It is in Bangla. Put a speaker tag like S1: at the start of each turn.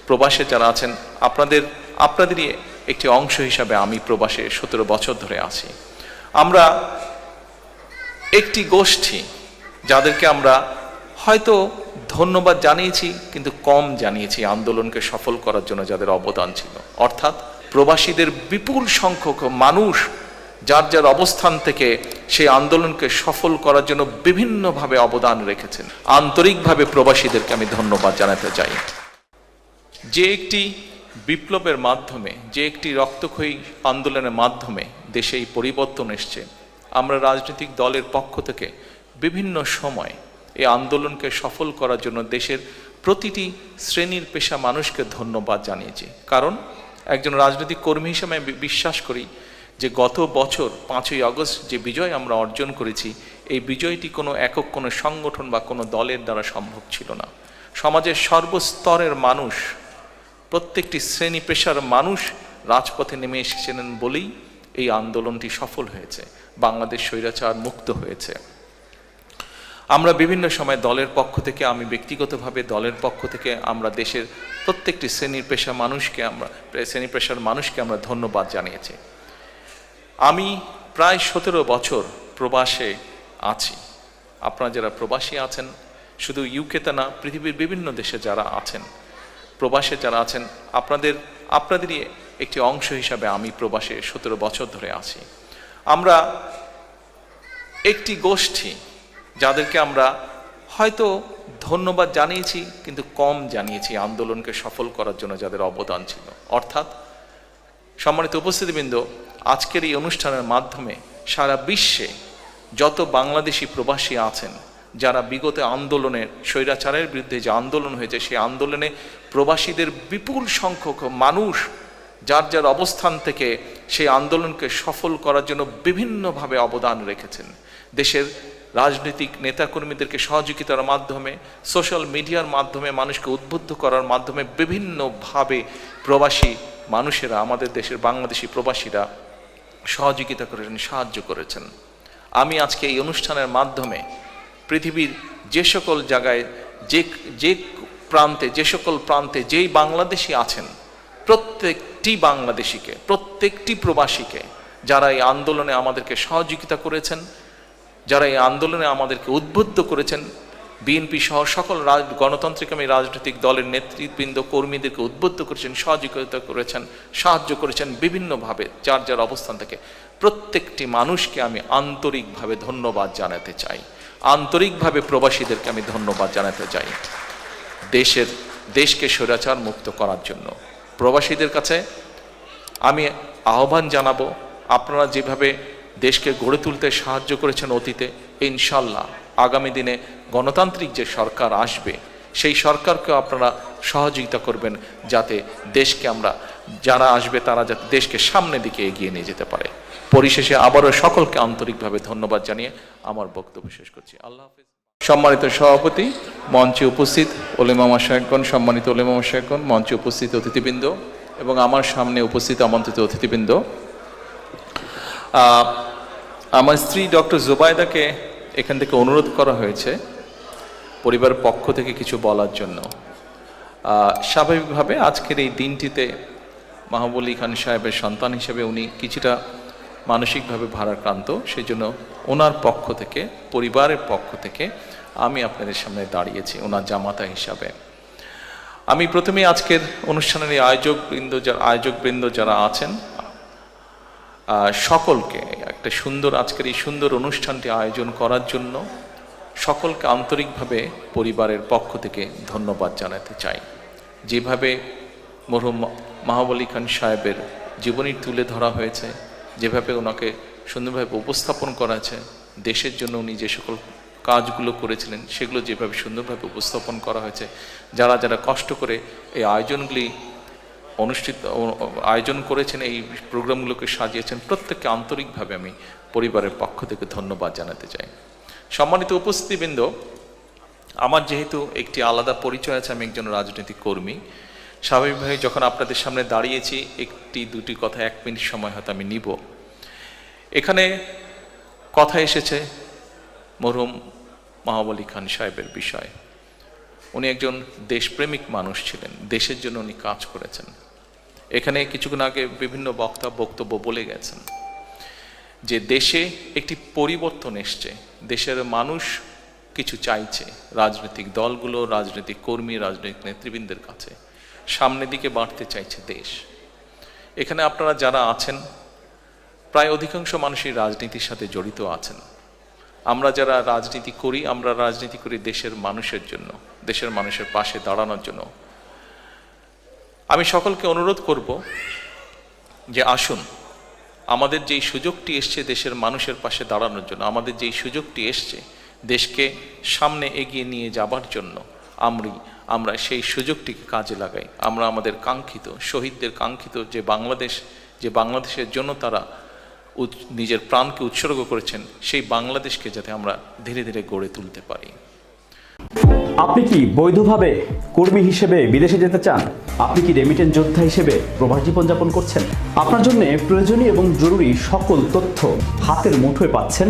S1: প্রবাসে যারা আছেন আপনাদেরই একটি অংশ হিসাবে আমি প্রবাসে 17 বছর ধরে আছি। আমরা একটি গোষ্ঠী যাদেরকে আমরা হয়তো ধন্যবাদ জানিয়েছি, কিন্তু কম জানিয়েছি আন্দোলনকে সফল করার জন্য যাদের অবদান ছিল। অর্থাৎ প্রবাসীদের বিপুল সংখ্যক মানুষ যার যার অবস্থান থেকে সেই আন্দোলনকে সফল করার জন্য বিভিন্নভাবে অবদান রেখেছেন। আন্তরিকভাবে প্রবাসীদেরকে আমি ধন্যবাদ জানাতে চাই। যে একটি বিপ্লবের মাধ্যমে, যে একটি রক্তক্ষয়ী আন্দোলনের মাধ্যমে দেশে এই পরিবর্তন এসছে, আমরা রাজনৈতিক দলের পক্ষ থেকে বিভিন্ন সময় এই আন্দোলনকে সফল করার জন্য দেশের প্রতিটি শ্রেণীর পেশা মানুষকে ধন্যবাদ জানিয়েছি। কারণ একজন রাজনৈতিক কর্মী হিসেবে আমি বিশ্বাস করি যে গত বছর 5ই আগস্ট যে বিজয় আমরা অর্জন করেছি, এই বিজয়টি কোনো একক কোনো সংগঠন বা কোনো দলের দ্বারা সম্ভব ছিল না। সমাজের সর্বস্তরের মানুষ, প্রত্যেকটি শ্রেণী পেশার মানুষ রাজপথে নেমে এসেছিলেন বলেই এই আন্দোলনটি সফল হয়েছে, বাংলাদেশ স্বৈরাচার মুক্ত হয়েছে। আমরা বিভিন্ন সময় দলের পক্ষ থেকে, আমি ব্যক্তিগতভাবে দলের পক্ষ থেকে আমরা দেশের প্রত্যেকটি শ্রেণী পেশার মানুষকে আমরা ধন্যবাদ জানিয়েছি। আমি প্রায় 17 বছর প্রবাসে আছি। আপনারা যারা প্রবাসী আছেন, শুধু ইউকেতে না, পৃথিবীর বিভিন্ন দেশে যারা আছেন, প্রবাসে যারা আছেন, আপনাদেরই একটি অংশ হিসাবে আমি প্রবাসে 17 বছর ধরে আছি। আমরা একটি গোষ্ঠী যাদেরকে আমরা হয়তো ধন্যবাদ জানিয়েছি, কিন্তু কম জানিয়েছি আন্দোলনকে সফল করার জন্য যাদের অবদান ছিল। অর্থাৎ সম্মানিত উপস্থিতিবৃন্দ, আজকের এই অনুষ্ঠানের মাধ্যমে সারা বিশ্বে যত বাংলাদেশি প্রবাসী আছেন, যারা বিগত আন্দোলনের, স্বৈরাচারের বিরুদ্ধে যে আন্দোলন হয়েছে, সেই আন্দোলনে প্রবাসীদের বিপুল সংখ্যক মানুষ যার যার অবস্থান থেকে সেই আন্দোলনকে সফল করার জন্য বিভিন্নভাবে অবদান রেখেছেন। দেশের রাজনৈতিক নেতাকর্মীদেরকে সহযোগিতার মাধ্যমে, সোশ্যাল মিডিয়ার মাধ্যমে, মানুষকে উদ্বুদ্ধ করার মাধ্যমে বিভিন্নভাবে প্রবাসী মানুষেরা, আমাদের দেশের বাংলাদেশি প্রবাসীরা সহযোগিতা করেছেন, সাহায্য করেছেন। আমি আজকে এই অনুষ্ঠানের মাধ্যমে পৃথিবীর যে সকল জায়গায়, যে প্রান্তে, যে সকল প্রান্তে যেই বাংলাদেশি আছেন, প্রত্যেকটি বাংলাদেশিকে, প্রত্যেকটি প্রবাসীকে, যারা এই আন্দোলনে আমাদেরকে সহযোগিতা করেছেন, যারা এই আন্দোলনে আমাদেরকে উদ্বুদ্ধ করেছেন, বিএনপি সহ সকল গণতান্ত্রিকামী রাজনৈতিক দলের নেতৃবৃন্দ, কর্মীদেরকে উদ্বুদ্ধ করেছেন, সহযোগিতা করেছেন, সাহায্য করেছেন বিভিন্নভাবে যার যার অবস্থান থেকে, প্রত্যেকটি মানুষকে আমি আন্তরিকভাবে ধন্যবাদ জানাতে চাই। আন্তরিকভাবে প্রবাসীদেরকে আমি ধন্যবাদ জানাতে চাই দেশকে স্বৈরাচার মুক্ত করার জন্য। প্রবাসীদের কাছে আমি আহ্বান জানাবো, আপনারা যেভাবে দেশকে গড়ে তুলতে সাহায্য করেছেন অতীতে, ইনশাল্লাহ আগামী দিনে গণতান্ত্রিক যে সরকার আসবে, সেই সরকারকেও আপনারা সহযোগিতা করবেন, যাতে দেশকে যারা আসবে তারা যাতে দেশকে সামনের দিকে এগিয়ে নিয়ে যেতে পারে। পরিশেষে আবারও সকলকে আন্তরিকভাবে ধন্যবাদ জানিয়ে আমার বক্তব্য শেষ করছি। আল্লাহ হাফেজ। সম্মানিত সভাপতি, মঞ্চে উপস্থিত ওলেমা মাশায়েখগণ, সম্মানিত ওলেমা মাশায়েখগণ, মঞ্চে উপস্থিত অতিথিবৃন্দ এবং আমার সামনে উপস্থিত আমন্ত্রিত অতিথিবৃন্দ, আমার স্ত্রী ডক্টর জুবাইদাকে এখান থেকে অনুরোধ করা হয়েছে পরিবারের পক্ষ থেকে কিছু বলার জন্য। স্বাভাবিকভাবে আজকের এই দিনটিতে মাহবুব আলী খান সাহেবের সন্তান হিসেবে উনি কিছুটা মানসিকভাবে ভারাক্রান্ত, সেই জন্য ওনার পক্ষ থেকে, পরিবারের পক্ষ থেকে আমি আপনাদের সামনে দাঁড়িয়েছি ওনার জামাতা হিসাবে। আমি প্রথমে আজকের অনুষ্ঠানের এই আয়োজকবৃন্দ যারা আছেন সকলকে একটা আজকের এই সুন্দর অনুষ্ঠানটি আয়োজন করার জন্য সকলকে আন্তরিকভাবে পরিবারের পক্ষ থেকে ধন্যবাদ জানাতে চাই। যেভাবে মরহুম মাহবুব আলী খান সাহেবের জীবনী তুলে ধরা হয়েছে, যেভাবে ওনাকে সুন্দরভাবে উপস্থাপন করা আছে, দেশের জন্য উনি যে সকল কাজগুলো করেছিলেন সেগুলো যেভাবে সুন্দরভাবে উপস্থাপন করা হয়েছে, যারা যারা কষ্ট করে এই আয়োজনগুলি আয়োজন করেছেন, এই প্রোগ্রামগুলোকে সাজিয়েছেন, প্রত্যেককে আন্তরিকভাবে আমি পরিবারের পক্ষ থেকে ধন্যবাদ জানাতে চাই। সম্মানিত উপস্থিতিবৃন্দ, আমার যেহেতু একটি আলাদা পরিচয় আছে, আমি একজন রাজনৈতিক কর্মী, স্বাভাবিকভাবে যখন আপনাদের সামনে দাঁড়িয়েছি একটি দুটি কথা 1 মিনিট সময় হয়তো আমি নিব। এখানে কথা এসেছে মরহুম মাহবুব আলী খান সাহেবের বিষয়। উনি একজন দেশপ্রেমিক মানুষ ছিলেন, দেশের জন্য উনি কাজ করেছেন। এখানে কিছুক্ষণ আগে বিভিন্ন বক্তব্য বলে গেছেন যে দেশে একটি পরিবর্তন এসছে, দেশের মানুষ কিছু চাইছে, রাজনৈতিক দলগুলো, রাজনৈতিক কর্মী, রাজনৈতিক নেতৃবৃন্দের কাছে সামনের দিকে বাড়তে চাইছে দেশ। এখানে আপনারা যারা আছেন প্রায় অধিকাংশ মানুষই রাজনীতির সাথে জড়িত আছেন। আমরা যারা রাজনীতি করি, আমরা রাজনীতি করি দেশের মানুষের জন্য, দেশের মানুষের পাশে দাঁড়ানোর জন্য। আমি সকলকে অনুরোধ করব যে আসুন, আমাদের যেই সুযোগটি এসছে দেশের মানুষের পাশে দাঁড়ানোর জন্য, আমাদের যেই সুযোগটি এসছে দেশকে সামনে এগিয়ে নিয়ে যাবার জন্য, আমরা সেই সুযোগটিকে কাজে লাগাই। আমরা আমাদের কাঙ্ক্ষিত, শহীদদের কাঙ্ক্ষিত যে বাংলাদেশের জন্য তারা নিজের প্রাণকে উৎসর্গ করেছেন, সেই বাংলাদেশকে যাতে আমরা ধীরে ধীরে গড়ে তুলতে পারি।
S2: আপনি কি বৈধভাবে কর্মী হিসেবে বিদেশে যেতে চান? আপনি কি রেমিটেন্স যোদ্ধা হিসেবে প্রবাস জীবনযাপন করছেন? আপনার জন্য প্রয়োজনীয় এবং জরুরি সকল তথ্য হাতের মুঠোয় পাচ্ছেন